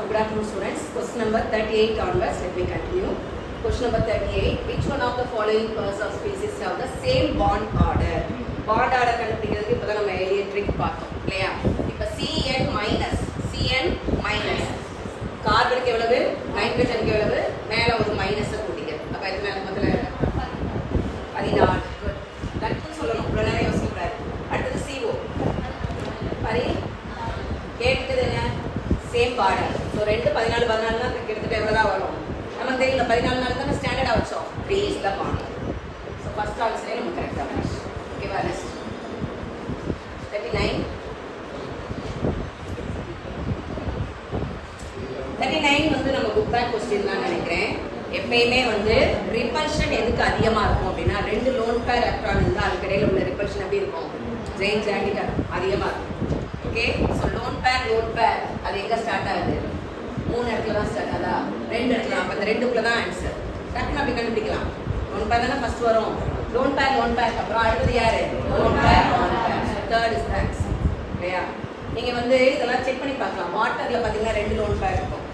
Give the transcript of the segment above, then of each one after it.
Good afternoon, students. Question number 38 onwards. Let me continue. Question number 38. Which one of the following pairs of species have the same bond order? Bond order கண்டுபிடிக்கிறதுக்கு இப்போ தான் நம்ம எளிய trick பார்த்தோம் இல்லையா? இப்போ CN minus கார்பனுக்கு எவ்வளவு, நைட்ரஜனுக்கு எவ்வளவு, மேலே ஒரு மைனஸை கூட்டிக்க. அப்போ இது மேலே முதல்ல 14. டக்குன்னு சொல்லணும், இவ்வளோ நேரம் யோசிக்கக்கூடாது. அடுத்தது CO. சரி, கேட்டுக்கிறது என்ன? Same border. ஸோ 2 14 தான் கிட்டத்தட்ட எவ்வளோ தான் வரும் நமக்கு தெரியல. 14 நாள் தான் ஸ்டாண்டர்டாக வச்சோம். 3 is the border. So first ஆன்சரே நம்ம கரெக்டாக வச்சு. ஓகேவா? நெக்ஸ்ட் 39 வந்து நம்ம புக் பேக் கொஸ்டின் தான் நினைக்கிறேன். எப்பயுமே வந்து ரிப்பல்ஷன் எதுக்கு அதிகமாக இருக்கும் அப்படின்னா, 2 லோன் பேர் எலக்ட்ரான் இருந்தால் அதுக்கு இடையில உள்ள ரிப்பல்ஷன் எப்படி இருக்கும்? ரேஞ்ச் ஆகிட்டார் அதிகமாக இருக்கும். ஓகே, ஸோ லோன் பேர் அது எங்கே ஸ்டார்ட் ஆகுது? 3 இடத்துல தான் ஸ்டார்ட் ஆகுதா? 2 இடத்துல. அப்போ அந்த 2க்குள்ள தான் ஆன்சர். டக்குன்னு அப்படி கண்டுபிடிக்கலாம். லோன் பேர் தானே ஃபர்ஸ்ட் வரும். லோன் பேர் அப்புறம் அடுத்தது யாரு? Lone pair. Third is answer இல்லையா? நீங்கள் வந்து இதெல்லாம் செக் பண்ணி பார்க்கலாம். வாட்டரில் பார்த்தீங்கன்னா 2 லோன் பேர் இருக்கும்.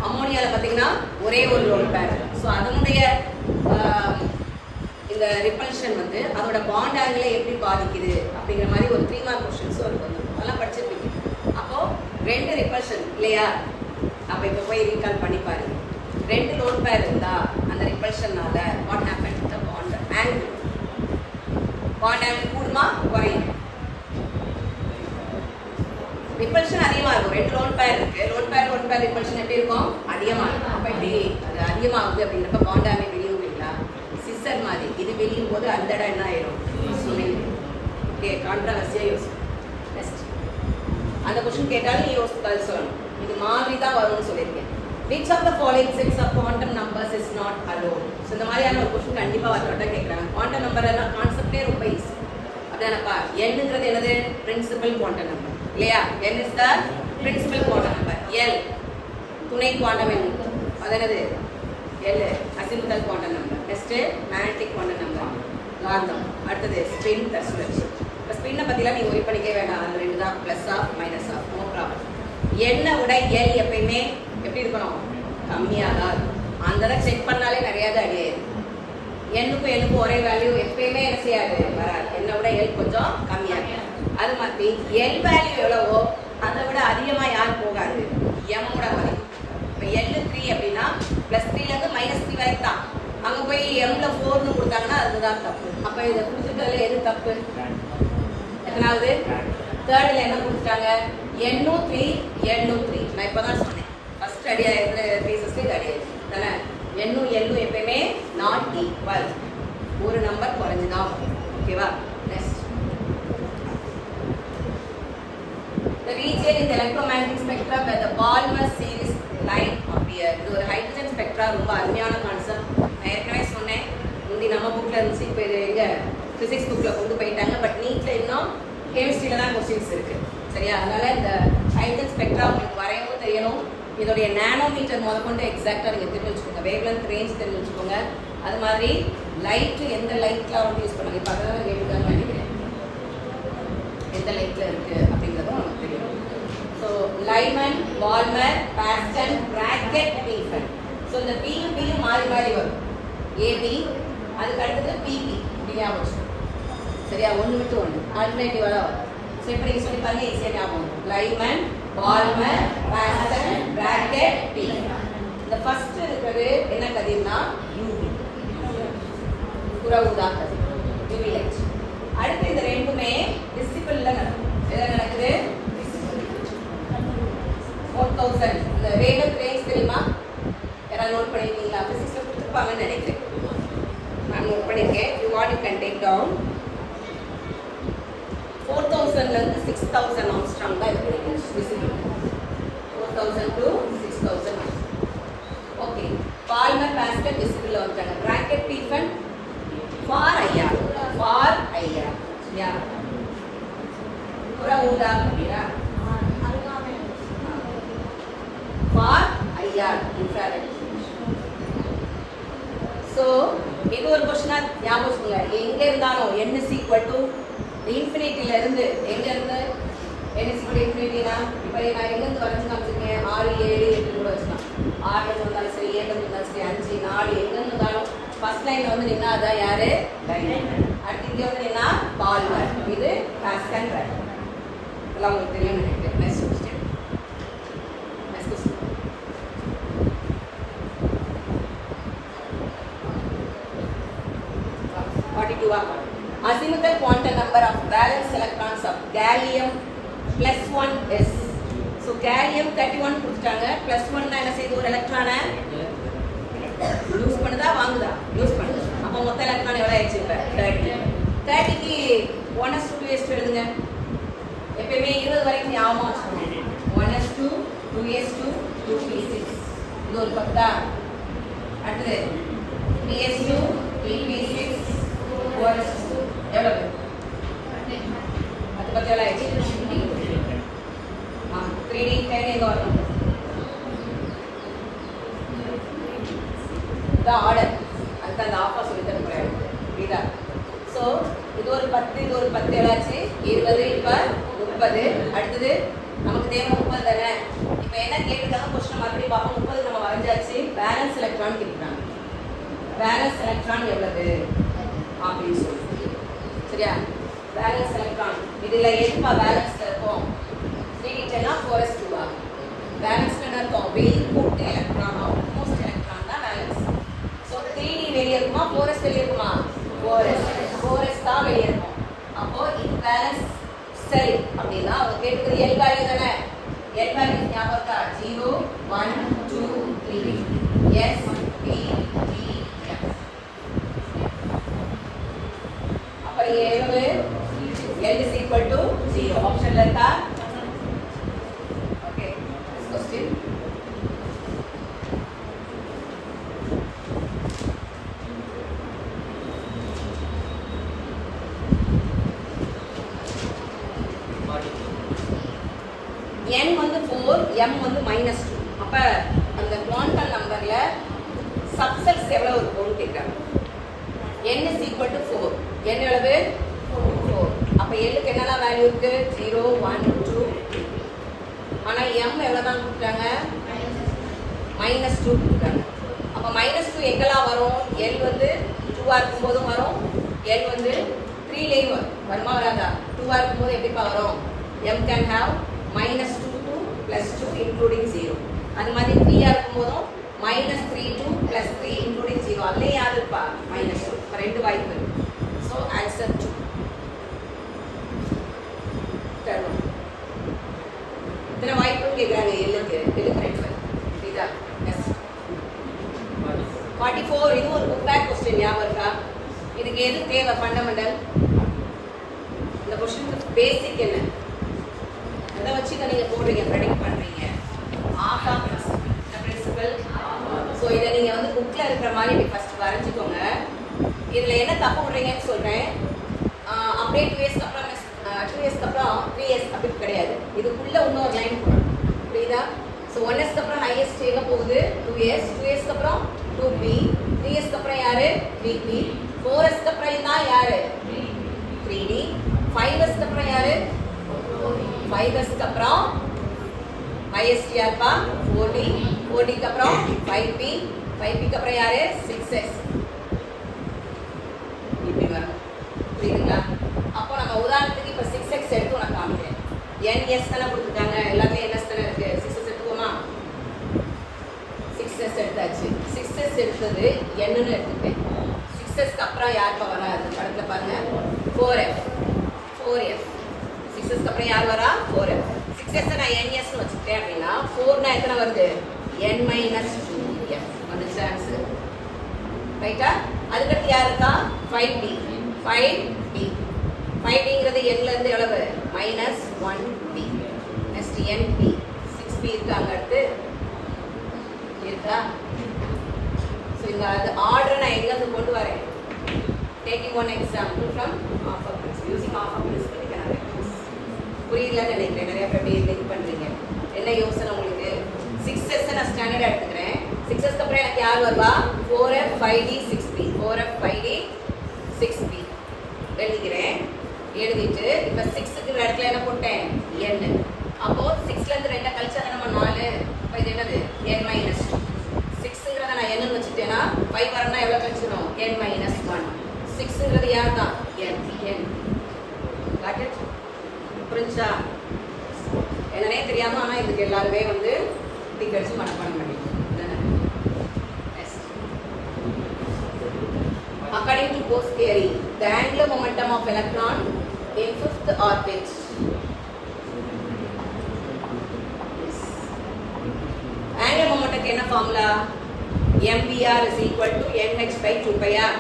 அமோனியாவில் பார்த்தீங்கன்னா ஒரே ஒரு லோன் பேர். ஸோ அதனுடைய இந்த ரிப்பல்ஷன் வந்து அதோட பாண்ட் ஆங்கிளை எப்படி பாதிக்குது அப்படிங்கிற மாதிரி ஒரு 3 மார்க் கொஸ்டின்ஸும் இருக்கு. வந்து அதெல்லாம் படிச்சிருப்பீங்க. அப்போது 2 ரிப்பல்ஷன் இல்லையா? அப்போ இப்போ போய் ரீகால் பண்ணி பாருங்க. 2 லோன் பேர் இருந்தால் அந்த ரிப்பல்ஷனால what happen to the bond angle? Bond angle கூடுமா குறையும்? ரிப்பல்ஷன் அதிகமாக இருக்கும். 2 லோன் பேர் இருக்கு. லோன் பேர் ரிப்பல்ஷன் எப்படி இருக்கும்? அதிகமாக இருக்கும். அப்போ எப்படி அது அதிகமாகுது அப்படின்றப்ப பாண்ட் ஆங்கிள் வெளியும் இல்லைங்களா? சிஸ்டர் மாதிரி இது வெளியும் போது அந்த இடம் என்ன ஆயிரும்? சுமைங்க. ஓகே, கான்ட்ரவர்சியாக யோசிக்கும். நெக்ஸ்ட் அந்த கொஸ்டின் கேட்டாலும் நீ யோசிச்சு சொல்லணும். இது மாதிரி தான் வரும்னு சொல்லியிருக்கேன். Which of the following sets of quantum numbers is not allowed? So இந்த மாதிரியான ஒரு கொஸ்டின் கண்டிப்பாக வரட்டா கேட்குறாங்க. குவாண்டம் நம்பர் எல்லாம் கான்செப்டே ரொம்ப ஈஸி. அப்படிதானப்பா? என்னங்கிறது என்னது? பிரின்சிபல் குவாண்டம் நம்பர் இல்லையா? n is the principal quantum number. L துணை குவாண்டம் எண், அது என்னது? L azimuthal quantum number. Next magnetic quantum number, காந்தம். அடுத்தது ஸ்பின் சுழற்சி. இப்போ ஸ்பின்னை பற்றிலாம் நீங்கள் ஒரி பண்ணிக்க வேண்டாம். அது 2 தான், plus half minus half, no problem. என்னை விட L எப்பயுமே எப்படி இருக்கணும்? கம்மியாக தான் இருக்கும். அந்த இதை செக் பண்ணாலே நிறையா தான் அடியாது. எண்ணுக்கும் ஒரே வேல்யூ எப்பயுமே என்ன செய்யாது? வராது. என்னை விட L கொஞ்சம் கம்மியாக. அது மாதிரி L வேல்யூ எவ்வளவோ அதை விட அதிகமாக யார் போகாது? எம்மோட மதிப்பு. இப்போ L 3 அப்படின்னா +3லேருந்து -3 வரைக்கும் தான். அங்கே போய் M-ல 4ன்னு கொடுத்தாங்கன்னா அதுதான் தப்பு. அப்போ இதை கொடுத்துட்டதுல எது தப்பு? எத்தனாவது? தேர்டில் என்ன கொடுத்துட்டாங்க? எண்ணும் 3 நான் இப்போ தான் சொன்னேன். ஃபர்ஸ்ட் அடியாக இருக்கிற பீசஸ்க்கு இது அடியாது தானே? எண்ணும் எப்பயுமே நாட் ஈக்குவல். ஒரு நம்பர் குறைஞ்சு தான் வரும். ஓகேவா? Next the region in the electromagnetic spectrum where the Balmer series line appear. இது ஒரு ஹைட்ரஜன் ஸ்பெக்ட்ரா. ரொம்ப அருமையான கான்செப்ட். நான் ஏற்கனவே சொன்னேன். முந்தி நம்ம புக்கில் இருந்துச்சு, இப்போ இது எங்கே ஃபிசிக்ஸ் புக்கில் கொண்டு போயிட்டாங்க. பட் நீட்டில் இன்னும் கெமிஸ்ட்ரியில் தான் கொஸ்டின்ஸ் இருக்குது. சரியா? அதனால் இந்த ஹைட்ரஜன் ஸ்பெக்ட்ரா உங்களுக்கு வரையவும் தெரியணும். இதோடைய நேனோமீட்டர் முதற்கொண்டு எக்ஸாக்டாக நீங்கள் தெரிஞ்சு வச்சுக்கோங்க. வேவ்லென்த் ரேஞ்ச் தெரிஞ்சு வச்சுக்கோங்க. அது மாதிரி லைட்டு எந்த லைட்லாம் வந்து யூஸ் பண்ணுவாங்க. இப்போ அதெல்லாம் கேட்டுக்கான்னு நினைக்கிறேன். எந்த லைட்டில் இருக்குது அப்படிங்கிறதும் நமக்கு தெரியும். So Lyman, Balmer, Paschen, Brackett, Pfund. So இந்த பியும் மாறி வரும். ஏபி, அதுக்கு அடுத்தது பிபி. இப்படி ஞாபகம். சரியா? 1 விட்டு 1 ஆல்டர்னேட்டிவாக தான் வரும். ஸோ இப்போ நீங்கள் சொல்லி பாருங்க, ஈஸியாக ஞாபகம். லைமன், பால்மர், பாஸ்டன், பிராக்கெட், பீஃபன். இந்த ஃபர்ஸ்ட் இருக்கிறது என்ன கதிர்னா யூவி, புற ஊதா கதிர், யூவி லைட். அடுத்து இந்த ரெண்டுமே விசிபிள்ல நடக்கும். எதில் நடக்குது? 4000. இந்த வேவ்லென்த் ரேஞ்ச் தெரியுமா? யாராவது நோட் பண்ணியிருக்கீங்களா? ஃபிசிக்ஸில் கொடுத்துருப்பாங்கன்னு நினைக்கிறேன். நான் நோட் பண்ணியிருக்கேன். You want you can take down. 4000லேருந்து 6000 ஆம்ஸ்ட்ராங் தான் இது visible. 4000 to 6000. Okay, Balmer, Paschen விசிபிளில் வந்துட்டாங்க. Brackett, Pfund far IR. யா புற ஊதா அப்படின்னா ஃபார் ஐஆர் இன்ஃப்ராரெட். ஸோ இது ஒரு கொஸ்டினாக ஞாபகம் வச்சுக்கோங்க. எங்கே இருந்தாலும் n is equal to இன்ஃபினிட்டியிலேருந்து எங்கேருந்து n is equal to இன்ஃபினிட்டினா இப்போ நான் எங்கேருந்து வரைஞ்சி காமிச்சிருக்கேன்? 6 7 8 ஃபர்ஸ்ட் லைன்ல வந்து நின்னா அதான் யாரு டைனமைட். அடுத்து இங்க வந்து நின்னா பால்வர். இது ஃபாஸ்ட் அண்ட் ரைட். இதெல்லாம் உங்களுக்கு தெரியும் நினைக்கிறேன். Next question. Next question. Azimuthal quantum number of valence electrons of gallium +1 is. So gallium 31 கொடுத்துட்டாங்க. +1 னா என்ன செய்யுது? ஒரு எலக்ட்ரானை லூஸ் பண்ணுதா வாங்குதா? லூஸ் பண்ணுது. அப்ப மொத்த எலக்ட்ரான் எவ்வளவு ஆயிடுச்சு இப்ப? 30. 30க்கு 1s2 எழுதுங்க. எப்பவுமே 20 வரைக்கும் ஞாபகம் வச்சுக்கணும். 1s2 2s2 2p6. இது ஒரு பத்தா. அடுத்து 3s2 3p6 4s2 எவ்வளவு? அது பத்தி எவ்வளவு ஆயிடுச்சு? 3d 10 எங்க வரும்? the order அதுக்கு அந்த ஆஃபா சொல்லி தர போறேன். புரியுதா? சோ இது ஒரு 10 இது ஒரு 10 எவ்வளாச்சு? 20 இப்ப 30. அடுத்தது நமக்கு தேவை 30 தானே. இப்போ என்ன கேட்டிருக்காங்க? क्वेश्चन மறுபடியும் பாப்போம். 30 நம்ம வரைஞ்சாச்சு. பேலன்ஸ் எலக்ட்ரான் கேட்குறாங்க. பேலன்ஸ் எலக்ட்ரான் எவ்வளவு அப்படின்னு சொல்லி. சரியா? பேலன்ஸ் எலக்ட்ரான் இதுல எதுப்பா பேலன்ஸ்ல இருக்கும்? 3d10 ஆ 4s2 ஆ? பேலன்ஸ்ல என்ன இருக்கும்? வெளிய போட்டு எலக்ட்ரான் ஆல்மோஸ்ட் எலக்ட்ரான் தான் பேலன்ஸ். சோ 3d வெளிய இருக்குமா 4s வெளிய இருக்குமா? 4s தான் வெளிய இருக்கும். அப்போ இது பேலன்ஸ் சரி அப்படினா அவங்க கேட்டது L வேல்யூ தானே. L வேல்யூ ஞாபகம் இருக்கா? 0 1 2 3 S P D F. அப்ப எவ்வளவு? L is equal to 0. ஆப்ஷன்ல இருக்கா? ஓகே. क्वेश्चन. n வந்து 4 m வந்து -2. அப்ப அந்த குவாண்டம் நம்பர்ல சப்செட்ஸ் எவ்வளவு இருக்கும்னு கேக்குறாங்க. n is equal to 4. n எவ்வளவு? 4. அப்ப l க்கு என்னலாம் வேல்யூ இருக்கு? 0 1 2 3. ஆனா m எவ்வளவு தான் கொடுத்தாங்க? -2 கொடுத்தாங்க. அப்ப -2 எங்கலாம் வரும்? l வந்து 2 ஆ இருக்கும்போது வரும். l வந்து 3 லேயும் வரும். வருமா வராதா? 2 ஆ இருக்கும்போது எப்படிப்பா வரும்? m can have -2 to +2 including 0. அது மாதிரி 3 ஆ இருக்கும்போதும் -3 to +3 including 0. அதுல யாரு இருப்பா? -2. அப்ப ரெண்டு வாய்ப்பு இருக்கு. So answer 2. Third one. இத்தனை வாய்ப்பு கேக்குறாங்க எல்லுக்கு. எல்லுக்கு ரெண்டு வாய்ப்பு. இதா. Next. 44 இது ஒரு புக் பேக் क्वेश्चन ஞாபகம் இருக்கா? இதுக்கு எது தேவை? ஃபண்டமெண்டல். இந்த क्वेश्चனுக்கு பேசிக் என்ன? அதை வச்சு தான் நீங்க போடுறீங்க, ப்ரெடிக்ட் பண்றீங்க. ஆஃபா பிரின்சிபல். ஸோ இதை நீங்க வந்து புக்ல இருக்கிற மாதிரி இப்படி ஃபர்ஸ்ட் வரைஞ்சிக்கோங்க. இதுல என்ன தப்பு விடுறீங்கன்னு சொல்றேன். அப்படியே 2 இயர்ஸ்க்கு அப்புறம் 2 இயர்ஸ்க்கு அப்புறம் 3 இயர்ஸ் அப்படி கிடையாது. இதுக்குள்ள இன்னொரு லைன் போடணும். புரியுதா? ஸோ 1 இயர்ஸ்க்கு அப்புறம் ஹையஸ்ட் எங்க போகுது? 2 இயர்ஸ். 2 இயர்ஸ்க்கு அப்புறம் 2p. 3 இயர்ஸ்க்கு அப்புறம் யாரு? 3p. 4 இயர்ஸ்க்கு அப்புறம் தான் யாரு? 3d. 5 இயர்ஸ்க்கு அப்புறம் யாரு? 5 இயர்ஸ்க்கு அப்புறம் ஹையஸ்ட் யாருப்பா? 4d. 4d க்கு அப்புறம் 5p. 5p க்கு அப்புறம் யாரு? 6s. இப்படி வரும். புரியுதுங்களா? அப்போ நம்ம உதாரணத்துக்கு இப்போ 6x எடுத்து உனக்கு காமிக்கிறேன். ns தானே கொடுத்துட்டாங்க. எல்லாத்தையும் ns தானே இருக்கு. 6s எடுத்துக்கோமா? 6s எடுத்தாச்சு. 6s எடுத்தது என்னன்னு எடுத்துட்டேன். 6sக்கு அப்புறம் யாருப்பா வராது? படத்துல பாருங்க. 4f. 4f. 6sக்கு அப்புறம் யார் வரா? 4f. 6s நான் ns னு வச்சுட்டேன் அப்படின்னா 4 னா எத்தனை வருது? n - 2f. வந்துச்சு ஆன்சர். ரைட்டா? அதுக்கு யார் இருக்கா? 5d. 5d. 5dங்கிறது n ல இருந்து எவ்வளவு? -1d. Next np. 6p இருக்காங்க. அடுத்து இருக்கா? ஸோ இந்த ஆர்டரை நான் எங்கேருந்து கொண்டு வரேன்? Taking one example from Aufbau principle. Using Aufbau principle புரியலன்னு நினைக்கிறேன். நிறைய பேர் எப்படி திங்க் பண்றீங்க? என்ன யோசனை உங்களுக்கு? 6s நான் ஸ்டாண்டர்ட் எடுத்துக்கிறேன். 6s அப்புறம் எனக்கு யார் வருவா? 4f 5d 6p. 4f 5d 6p எழுதிக்கிறேன். எழுதிட்டு இப்போ 6க்கு இடத்துல என்ன போட்டேன்? n. அப்போ 6ல இருந்து 2 கழிச்சா நம்ம 4. அப்போ இது என்னது? n - 2. 6ங்கிறத நான் n னு வச்சுட்டேன்னா 5 வரணும்னா எவ்வளவு கழிச்சிடும்? n - டிக் அடிச்சு மனப்பாடம் பண்ணிக்கணும். According to Bohr's theory, the angular momentum of electron in fifth orbit. Yes. Angular momentum என்ன formula? mvr is equal to nh by 2 pi r.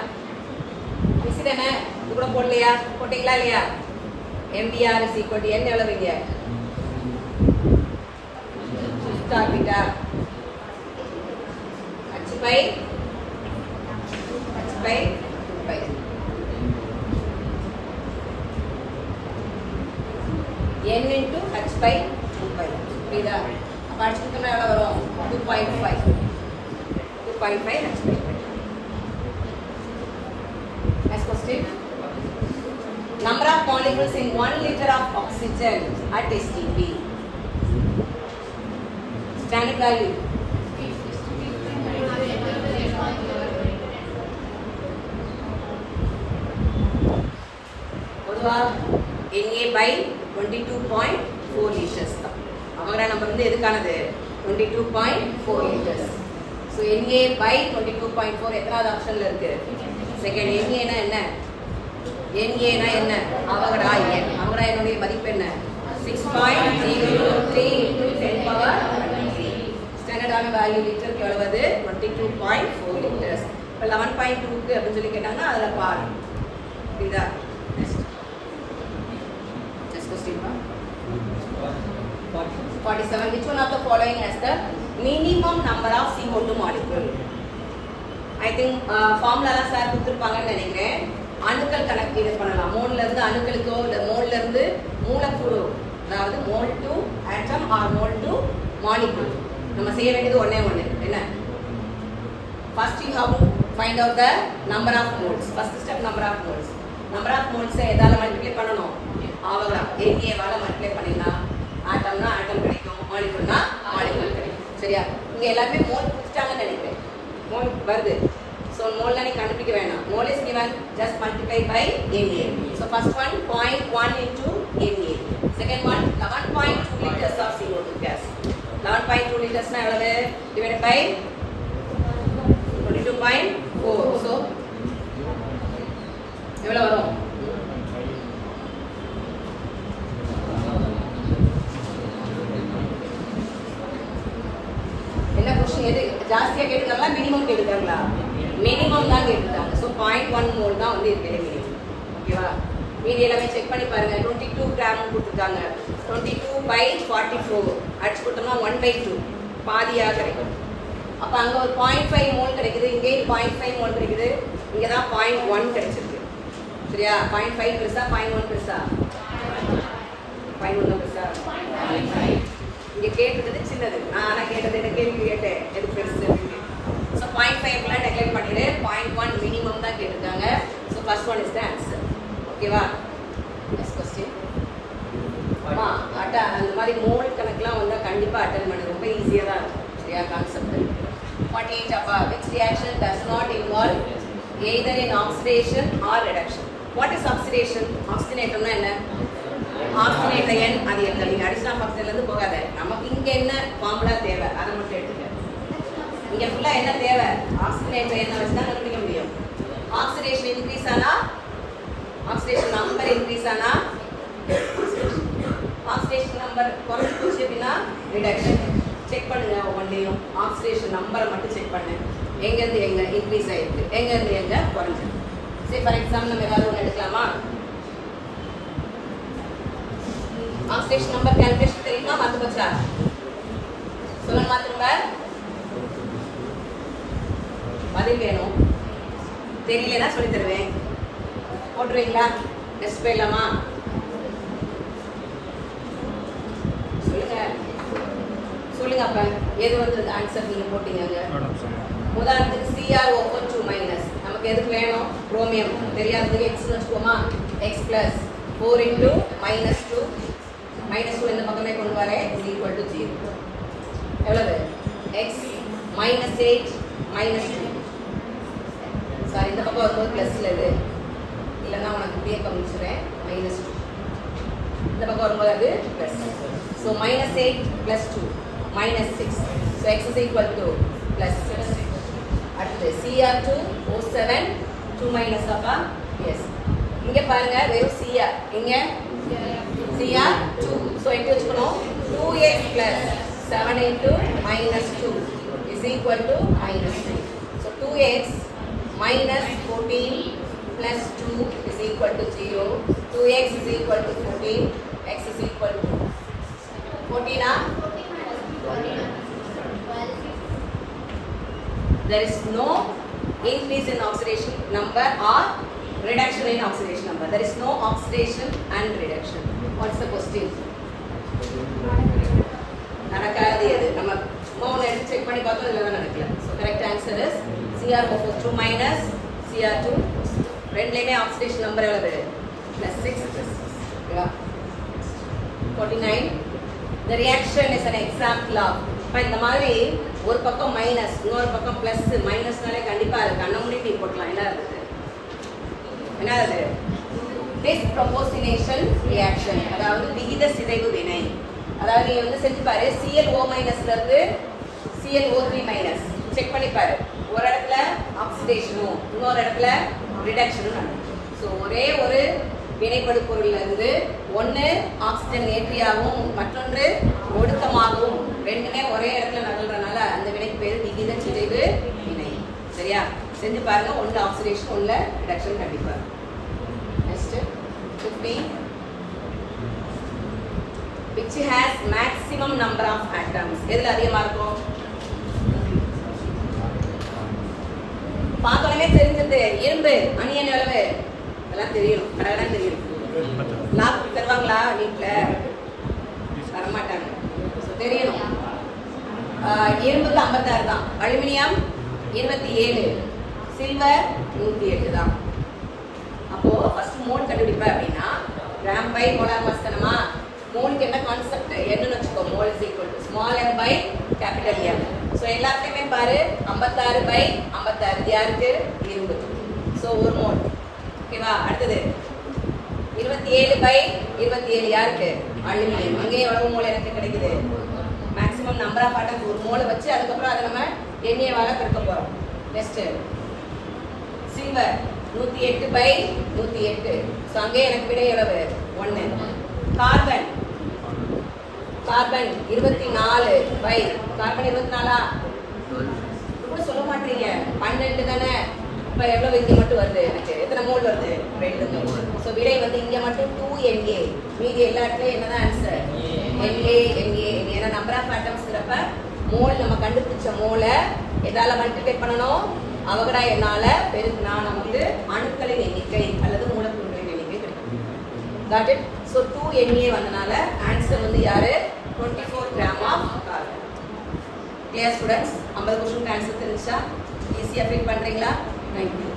Miss என்ன இது கூட போடலையா? போட்டீங்களா இல்லையா? mvr is equal to n எவ்வளவு இங்க? fifth orbital h by 2 pi. n into h by 2 pi. புரியுதா? அப்ப அடிச்சுக்கிட்டோம்னா எவ்வளவு வரும்? 2.5 h by pi. Next question. Number of molecules in 1 liter of oxygen at STP. Standard value. Na by 22.4 liters தான். அவங்கட number வந்து எதுக்கானது? 22.4 liters. So Na by 22.4 எத்தனாவது ஆப்ஷன்ல இருக்கு? Second. Na னா என்ன? Na னா என்ன? அவங்கடா n. அவங்கடா என்னுடைய மதிப்பு என்ன? 6.023 into 10 power 3. ஸ்டாண்டர்டான வேல்யூ லிட்டருக்கு எவ்வளவு? 22.4 liters. இப்போ 11.2 க்கு அப்படி சொல்லி கேட்டாங்கன்னா அதுல பாரு. புரியுதா? 47. Which one of the following has the minimum number of CO2 molecule? I think formula la sir கொடுத்திருப்பாங்கன்னு நினைக்கிறேன். அணுக்கள் கணக்கீடு பண்ணலாம். மோல்ல இருந்து அணுக்களுக்கோ இல்ல மோல்ல இருந்து மூலக்கூறு, அதாவது mole to atom or mole to molecule. நம்ம செய்ய வேண்டியது ஒண்ணே ஒண்ணு. என்ன? First you have to find out the number of moles. First step number of moles. Number of moles எதால மல்டிப்ளை பண்ணனும்? அவங்கள Na வால மல்டிப்ளை பண்ணினா ஆட்டம்னா ஆட்டம் கிடைக்கும், மாலிக்யூல்னா மாலிக்யூல் கிடைக்கும். சரியா? இங்க எல்லாமே மோல் கொடுத்துட்டாங்கன்னு நினைக்கிறேன். மோல் வருது. So mole நீ கண்டுபிடிக்க வேண்டாம். Mole is given, just multiply by Na. So first one 0.1 into Na. Second one 11.2 liters of CO2 gas. 11.2 liters னா எவ்வளவு? Divided by 22.4. So எவ்வளவு வரும்? என்ன क्वेश्चन எது ஜாஸ்தியா கேக்குறாங்களா மினிமம் கேக்குறாங்களா? மினிமம் தான் கேக்குறாங்க. சோ 0.1 மோல் தான் வந்து இருக்கிற மினிமம். ஓகேவா? மீதி எல்லாமே செக் பண்ணி பாருங்க. 22 கிராம் கொடுத்திருக்காங்க. 22/44 அடிச்சு போட்டோம்னா 1/2 பாதியா கிடைக்கும். அப்ப அங்க ஒரு 0.5 மோல் கிடைக்குது, இங்கே 0.5 மோல் கிடைக்குது, இங்க தான் 0.1 கிடைச்சிருக்கு. சரியா? 0.5 பெருசா 0.1 பெருசா? 0.1 பெருசா? 0.5. இங்க கேட்டது சின்னது. நான் கேட்டது என்ன கேள்வி கேட்டேன்? எது பெருசு? So 0.5 ல நெக்லெக்ட் பண்ணிடு. 0.1 மினிமம் தான் கேட்டிருக்காங்க. So first one is the answer. ஓகேவா? Next question. அந்த மாதிரி மோல் கணக்குலாம் வந்தா கண்டிப்பா அட்டெண்ட் பண்ணு. ரொம்ப ஈஸியா தான் இருக்கும். சரியா? கான்செப்ட். 48 அப்பா which reaction does not involve either in oxidation or reduction. What is oxidation? Oxygenatorனா என்ன? ஆக்சிஜனேட்டர் n அது என்ன? நீங்க அடிஷனல் ஃபங்க்ஷன்ல இருந்து போகாத. நமக்கு இங்க என்ன ஃபார்முலா தேவை அதை மட்டும் எடுத்துக்க. இங்க ஃபுல்லா என்ன தேவை? ஆக்சிஜனேட்டர் n வச்சு தான் கண்டுபிடிக்க முடியும். ஆக்சிடேஷன் இன்கிரீஸ் ஆனா ஆக்சிடேஷன் நம்பர் இன்கிரீஸ் ஆனா ஆக்சிடேஷன் நம்பர் குறைஞ்சு போச்சு அப்படின்னா ரிடக்ஷன். செக் பண்ணுங்க ஒவ்வொன்றையும். ஆக்சிடேஷன் நம்பரை மட்டும் செக் பண்ணு. எங்க இருந்து எங்க இன்க்ரீஸ் ஆயிருக்கு, எங்க இருந்து எங்க குறைஞ்சு. சரி, ஃபார் எக்ஸாம்பிள் நம்ம ஏதாவது ஒன்று எடுக்கலாமா? ஆக்சிடேஷன் நம்பர் கால்குலேஷன் தெரியுமா? மறந்து போச்சா? சொல்லுங்க திரும்ப. பதில் வேணும். தெரியலன்னா சொல்லி தருவேன். போட்டுருவீங்களா? டெஸ்ட் போயிடலாமா? சொல்லுங்க சொல்லுங்க. அப்ப எது வந்து ஆன்சர் நீங்க போட்டீங்க? உதாரணத்துக்கு CrO2 மைனஸ் நமக்கு எதுக்கு வேணும்? Chromium. தெரியாததுக்கு x வச்சுக்கோமா. x plus 4 into -2 -2 இந்த பக்கமே கொண்டு வரேன் is equal to 0. எவ்வளவு? x -8 -2. சாரி, இந்த பக்கம் வரும்போது பிளஸ்ல இது இல்லைன்னா உனக்கு இப்படியே கமிச்சுறேன். -2 இந்த பக்கம் வரும்போது அது plus. So -8 + 2 minus 6. So x is equal to plus 6. அடுத்து CR2 O7 2 minus அப்பா yes. இங்க பாருங்க வெறும் CR இங்க CR2. So எப்படி வச்சுக்கணும் 2x plus 7 into minus 2 is equal to minus 2. So 2x minus 14 plus 2 is equal to 0. 2x is equal to 14. X is equal to 14. There is no increase in oxidation number or reduction in oxidation number. There is no oxidation and reduction. What's the question? நடக்காது அது நம்ம சும்மா ஒன்று எடுத்து check பண்ணி பார்த்தோம் இதில் தான் நடக்கல. So correct answer is CrO2 minus CR2. ரெண்டுலேயுமே ஆக்சிடேஷன் நம்பர் எவ்வளவு ப்ளஸ் 6 ஓகேவா 49. The reaction is an example of இப்போ இந்த மாதிரி ஒரு பக்கம் மைனஸ் இன்னொரு பக்கம் ப்ளஸ் மைனஸ்னாலே கண்டிப்பாக அது கண்ண மூடி டீ போட்டலாம். என்ன இருக்குது என்ன அது டிஸ்ப்ரொபோர்ஷனேஷன் ரியாக்ஷன் அதாவது விகித சிதைவு வினை. அதாவது நீ வந்து செஞ்சு பாரு ClO மைனஸ்ல இருந்து ClO3 மைனஸ் செக் பண்ணி பாரு. ஒரு இடத்துல ஆக்சிடேஷனும் இன்னொரு இடத்துல ரிடக்ஷனும் நடக்கும். ஸோ ஒரே ஒரு வினைப்படு பொருள்ல இருந்து ஒன்று ஆக்சிஜன் ஏற்றியாகவும் மற்றொன்று ஒடுக்கமாகவும் ரெண்டுமே ஒரே இடத்துல நகல்றனால அந்த வினைக்கு பேர் விகித சிதைவு வினை. சரியா செஞ்சு பாருங்க. ஒன்று ஆக்சிடேஷன் ஒன்று ரிடக்ஷன் கண்டிப்பா. Next 50. which has maximum number of atoms. எதுல அதிகமா இருக்கும் பார்த்தோமே தெரிஞ்சது. இரும்பு அணியன் எவ்வளவு இதெல்லாம் தெரியணும். கடகடா தெரியும். லாக் தருவாங்களா வீட்டுல வரமாட்டாங்க. தெரியணும். இரும்புக்கு 56 தான். அலுமினியம் 27, சில்வர் 108 தான். அப்போ ஃபர்ஸ்ட் மோல் கண்டுபிடிப்ப அப்படின்னா கிராம் பை மோலார் மாஸ் தானமா. மோலுக்கு என்ன கான்செப்ட் என்னன்னு வச்சுக்கோ. Mole is equal to small m by capital M. So எல்லாத்துலேயுமே பாரு 56 பை 56 யாருக்கு இரும்பு. ஸோ ஒரு மோல் ஓகேவா. அடுத்தது 27 பை 27 யாருக்கு அலுமினியம். அங்கே எவ்வளவு மோல் எனக்கு கிடைக்குது மேக்ஸிமம் நம்பர் ஆஃப் ஆட்டம்ஸ் ஒரு மோலை வச்சு அதுக்கப்புறம் அதை நம்ம எண்ணெயவால பெருக்க போகிறோம். Next silver 108 by 108. ஸோ அங்கே எனக்கு விட எவ்வளவு 1. கார்பன் 24 பை கார்பன் 24 கூட சொல்ல மாட்டீங்க 12 தானே. இப்போ எவ்வளோ இங்கே மட்டும் வருது எனக்கு எத்தனை மோல் வருது 2 மோல். ஸோ விடை வந்து இங்கே மட்டும் 2Na. மீதி எல்லா இடத்துலையும் என்னதான் ஆன்சர் Na. ஏன்னா நம்பர் ஆஃப் ஆட்டம்ஸ்ங்கிறப்ப மோல் நம்ம கண்டுபிடிச்ச மோலை எதால மல்டிப்ளை பண்ணணும் அவகடா என்னால பெருக்குனா நமக்கு அணுக்களின் எண்ணிக்கை அல்லது மூலக்கூறுகளின் எண்ணிக்கை கிடைக்கும். Got it. ஸோ 2Na வந்தனால ஆன்சர் வந்து யாரு 24 gram of carbon. Clear students 50 கொஸ்டினுக்கு ஆன்சர் தெரிஞ்சா ஈஸியாக ஃபில் பண்ணுறீங்களா? தேங்க்யூ.